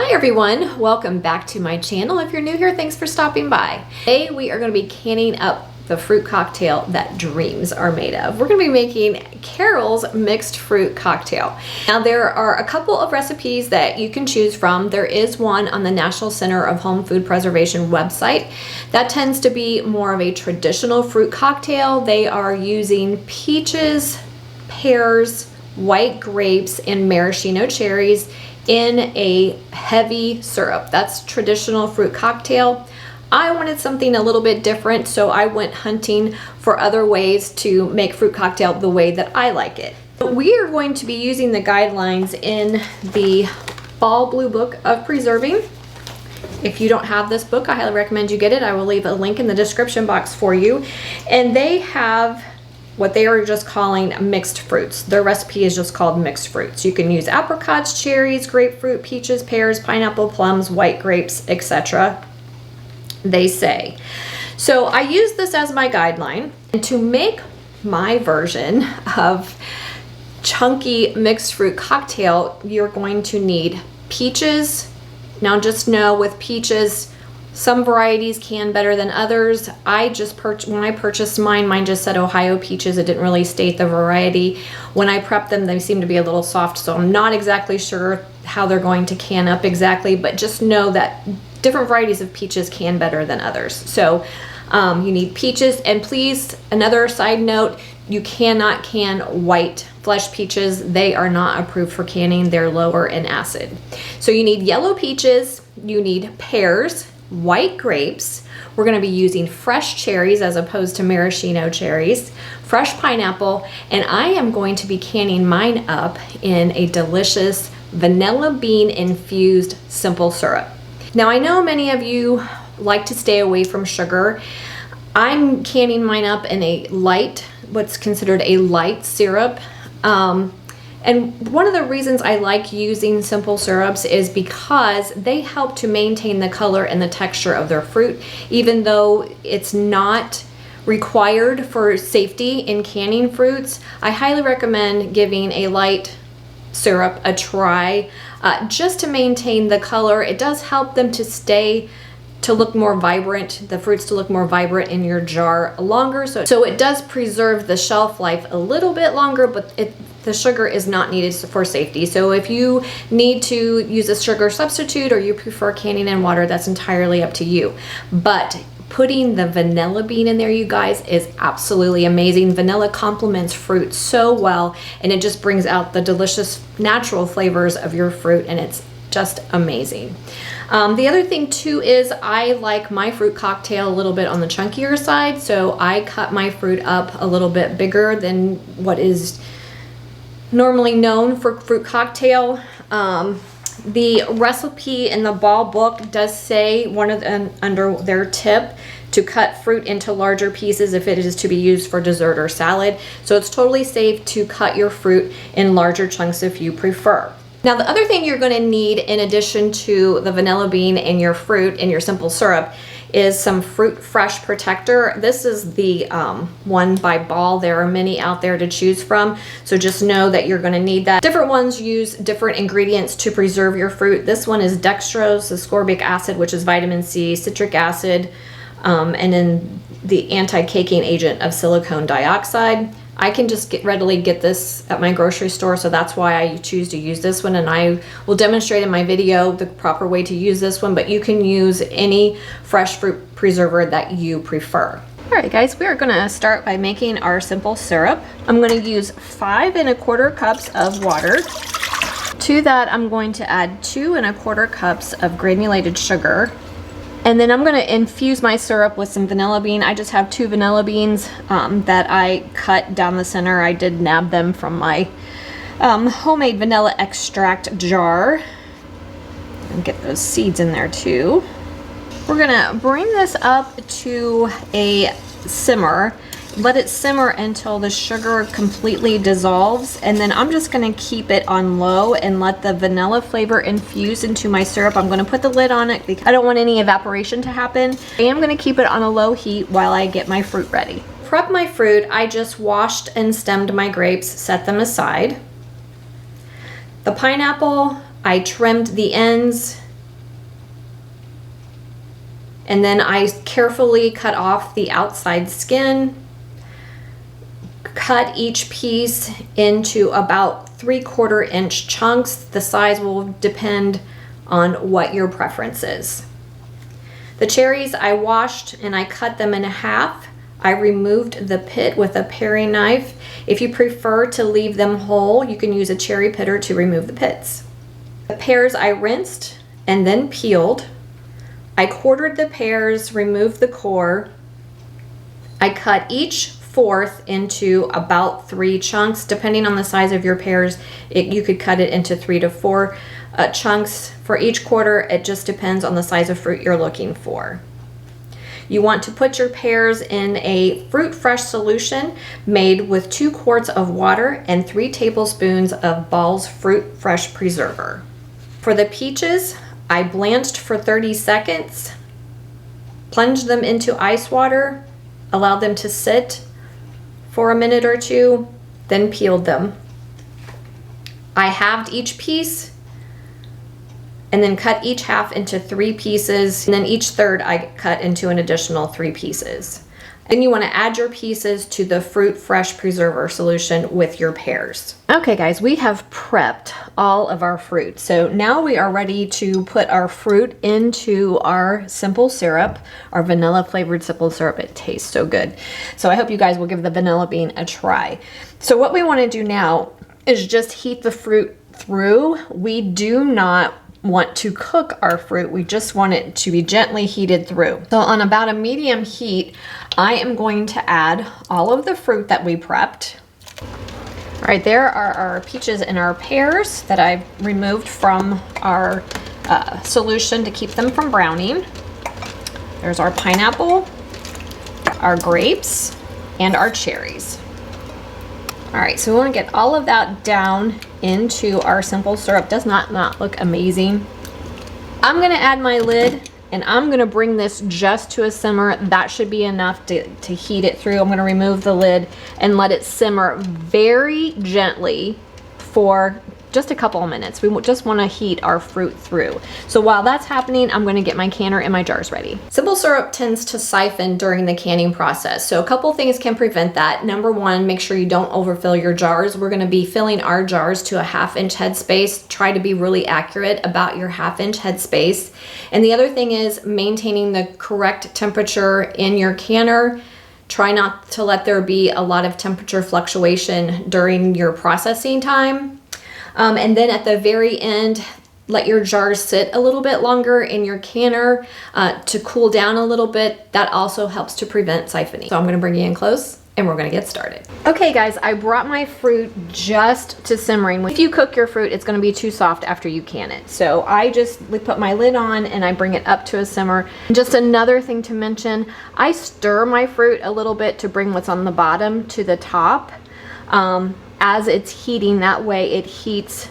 Hi everyone, welcome back to my channel. If you're new here, thanks for stopping by. Today we are going to be canning up the fruit cocktail that dreams are made of. We're going to be making Carol's mixed fruit cocktail. Now there are a couple of recipes that you can choose from. There is one on the National Center of Home Food Preservation website. That tends to be more of a traditional fruit cocktail. They are using peaches, pears, white grapes, and maraschino cherries in a heavy syrup. That's traditional fruit cocktail. I wanted something a little bit different, so I went hunting for other ways to make fruit cocktail the way that I like it. We are going to be using the guidelines in the Fall Blue Book of Preserving. If you don't have this book, I highly recommend you get it. I will leave a link in the description box for you. And they have what they are just calling mixed fruits. Their recipe is just called mixed fruits. You can use apricots, cherries, grapefruit, peaches, pears, pineapple, plums, white grapes, etc. they say. So I use this as my guideline. And to make my version of chunky mixed fruit cocktail, you're going to need peaches. Now just know with peaches, some varieties can better than others. I just when I purchased mine just said Ohio peaches. It didn't really state the variety. When I prepped them, they seem to be a little soft, so I'm not exactly sure how they're going to can up exactly, but just know that different varieties of peaches can better than others. So you need peaches, and please, another side note, you cannot can white flesh peaches. They are not approved for canning. They're lower in acid. So you need yellow peaches, you need pears, white grapes. We're going to be using fresh cherries as opposed to maraschino cherries, fresh pineapple, and I am going to be canning mine up in a delicious vanilla bean infused simple syrup. Now I know many of you like to stay away from sugar. I'm canning mine up in a light, what's considered a light syrup. And one of the reasons I like using simple syrups is because they help to maintain the color and the texture of their fruit, even though it's not required for safety in canning fruits. I highly recommend giving a light syrup a try just to maintain the color. It does help them to look more vibrant, the fruits to look more vibrant in your jar longer. So it does preserve the shelf life a little bit longer, but the sugar is not needed for safety. So if you need to use a sugar substitute or you prefer canning in water, that's entirely up to you. But putting the vanilla bean in there, you guys, is absolutely amazing. Vanilla complements fruit so well, and it just brings out the delicious natural flavors of your fruit, and it's just amazing. The other thing too is I like my fruit cocktail a little bit on the chunkier side, so I cut my fruit up a little bit bigger than what is normally known for fruit cocktail. The recipe in the Ball book does say under their tip to cut fruit into larger pieces if it is to be used for dessert or salad. So it's totally safe to cut your fruit in larger chunks if you prefer. Now the other thing you're going to need in addition to the vanilla bean and your fruit and your simple syrup is some fruit fresh protector. This is the one by Ball. There are many out there to choose from, so just know that you're going to need that. Different ones use different ingredients to preserve your fruit. This one is dextrose, ascorbic acid, which is vitamin C, citric acid, and then the anti-caking agent of silicone dioxide. I can just readily get this at my grocery store, so that's why I choose to use this one, and I will demonstrate in my video the proper way to use this one, but you can use any fresh fruit preserver that you prefer. All right guys, we are gonna start by making our simple syrup. I'm gonna use 5 1/4 cups of water. To that, I'm going to add 2 1/4 cups of granulated sugar. And then I'm going to infuse my syrup with some vanilla bean. I just have 2 vanilla beans that I cut down the center. I did nab them from my homemade vanilla extract jar. And get those seeds in there too. We're going to bring this up to a simmer. Let it simmer until the sugar completely dissolves, and then I'm just going to keep it on low and let the vanilla flavor infuse into my syrup. I'm going to put the lid on it because I don't want any evaporation to happen. I am going to keep it on a low heat while I get my fruit ready. Prep my fruit. I just washed and stemmed my grapes, set them aside. The pineapple, I trimmed the ends And then I carefully cut off the outside skin, cut each piece into about 3/4 inch chunks. The size will depend on what your preference is. The cherries I washed and I cut them in half. I removed the pit with a paring knife. If you prefer to leave them whole, you can use a cherry pitter to remove the pits. The pears I rinsed and then peeled. I quartered the pears, removed the core. I cut each fourth into about 3 chunks. Depending on the size of your pears, you could cut it into 3 to 4 chunks. For each quarter, it just depends on the size of fruit you're looking for. You want to put your pears in a fruit fresh solution made with 2 quarts of water and 3 tablespoons of Ball's fruit fresh preserver. For the peaches, I blanched for 30 seconds, plunged them into ice water, allowed them to sit for a minute or 2, then peeled them. I halved each piece and then cut each half into 3 pieces, and then each third I cut into an additional 3 pieces. Then you want to add your pieces to the fruit fresh preserver solution with your pears. Okay guys, we have prepped all of our fruit. So now we are ready to put our fruit into our simple syrup, our vanilla flavored simple syrup. It tastes so good. So I hope you guys will give the vanilla bean a try. So what we want to do now is just heat the fruit through. We do not want to cook our fruit. We just want it to be gently heated through. So on about a medium heat, I am going to add all of the fruit that we prepped. All right, there are our peaches and our pears that I've removed from our solution to keep them from browning. There's our pineapple, our grapes, and our cherries. All right, so we want to get all of that down into our simple syrup. Does not look amazing? I'm going to add my lid and I'm going to bring this just to a simmer. That should be enough to heat it through. I'm going to remove the lid and let it simmer very gently for just a couple of minutes. We just want to heat our fruit through. So while that's happening, I'm going to get my canner and my jars ready. Simple syrup tends to siphon during the canning process. So a couple things can prevent that. Number one, make sure you don't overfill your jars. We're going to be filling our jars to a 1/2 inch headspace. Try to be really accurate about your 1/2 inch headspace. And the other thing is maintaining the correct temperature in your canner. Try not to let there be a lot of temperature fluctuation during your processing time. And then at the very end, let your jars sit a little bit longer in your canner to cool down a little bit. That also helps to prevent siphoning. So I'm gonna bring you in close and we're gonna get started. Okay guys, I brought my fruit just to simmering. If you cook your fruit, it's gonna be too soft after you can it. So I just put my lid on and I bring it up to a simmer. And just another thing to mention, I stir my fruit a little bit to bring what's on the bottom to the top. As it's heating, that way it heats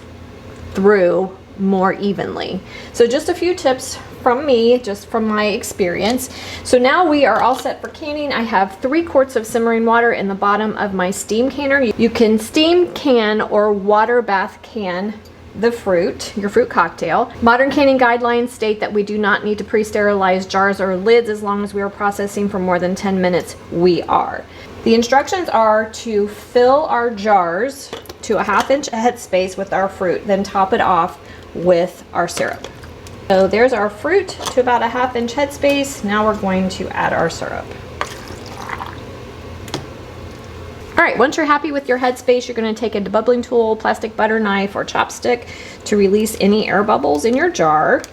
through more evenly. So just a few tips from me, just from my experience. So now we are all set for canning. I have 3 quarts of simmering water in the bottom of my steam canner. You can steam can or water bath can the fruit, your fruit cocktail. Modern canning guidelines state that we do not need to pre-sterilize jars or lids as long as we are processing for more than 10 minutes. We are. The instructions are to fill our jars to a 1/2 inch headspace with our fruit, then top it off with our syrup. So there's our fruit to about a 1/2 inch headspace. Now we're going to add our syrup. All right, once you're happy with your headspace, you're going to take a debubbling tool, plastic butter knife, or chopstick to release any air bubbles in your jar.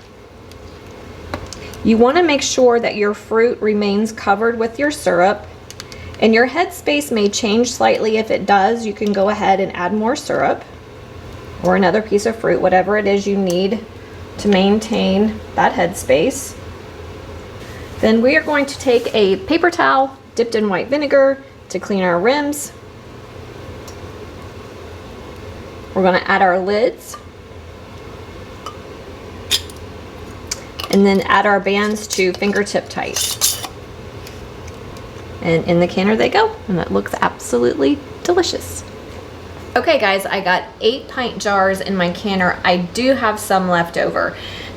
You want to make sure that your fruit remains covered with your syrup. And your headspace may change slightly. If it does, you can go ahead and add more syrup or another piece of fruit, whatever it is you need to maintain that headspace. Then we are going to take a paper towel dipped in white vinegar to clean our rims. We're going to add our lids and then add our bands to fingertip tight. And in the canner they go, and that looks absolutely delicious. Okay guys, I got 8 pint jars in my canner. I do have some left over.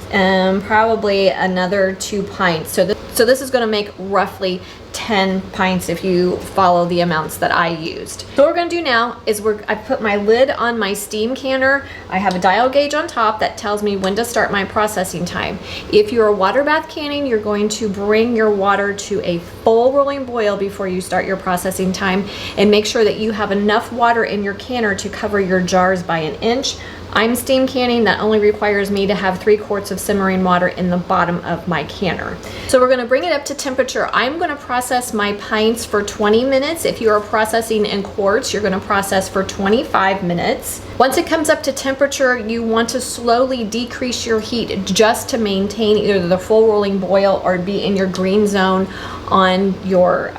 probably another 2 pints. So this is gonna make roughly 10 pints if you follow the amounts that I used. So what we're gonna do now is I put my lid on my steam canner. I have a dial gauge on top that tells me when to start my processing time. If you're water bath canning, you're going to bring your water to a full rolling boil before you start your processing time, and make sure that you have enough water in your canner to cover your jars by 1 inch. I'm steam canning. That only requires me to have 3 quarts of simmering water in the bottom of my canner. So we're gonna bring it up to temperature. I'm gonna process my pints for 20 minutes. If you are processing in quarts, you're gonna process for 25 minutes. Once it comes up to temperature, you want to slowly decrease your heat just to maintain either the full rolling boil or be in your green zone on your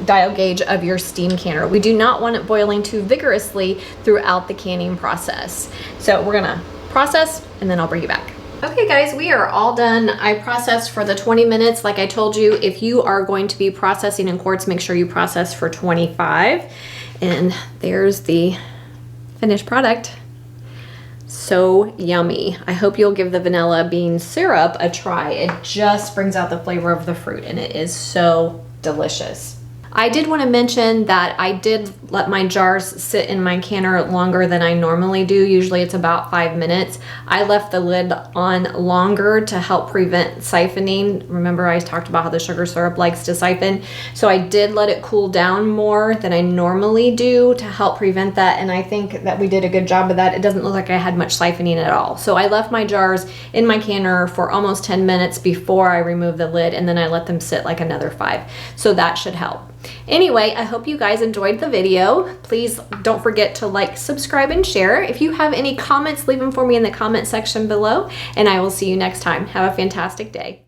dial gauge of your steam canner. We do not want it boiling too vigorously throughout the canning process. So we're gonna process and then I'll bring you back. Okay guys, we are all done. I processed for the 20 minutes. Like I told you, if you are going to be processing in quarts, make sure you process for 25. And there's the finished product. So yummy. I hope you'll give the vanilla bean syrup a try. It just brings out the flavor of the fruit and it is so delicious. I did want to mention that I did let my jars sit in my canner longer than I normally do. Usually it's about 5 minutes. I left the lid on longer to help prevent siphoning. Remember I talked about how the sugar syrup likes to siphon. So I did let it cool down more than I normally do to help prevent that. And I think that we did a good job of that. It doesn't look like I had much siphoning at all. So I left my jars in my canner for almost 10 minutes before I removed the lid, and then I let them sit like another 5. So that should help. Anyway, I hope you guys enjoyed the video. Please don't forget to like, subscribe, and share. If you have any comments, leave them for me in the comment section below, and I will see you next time. Have a fantastic day.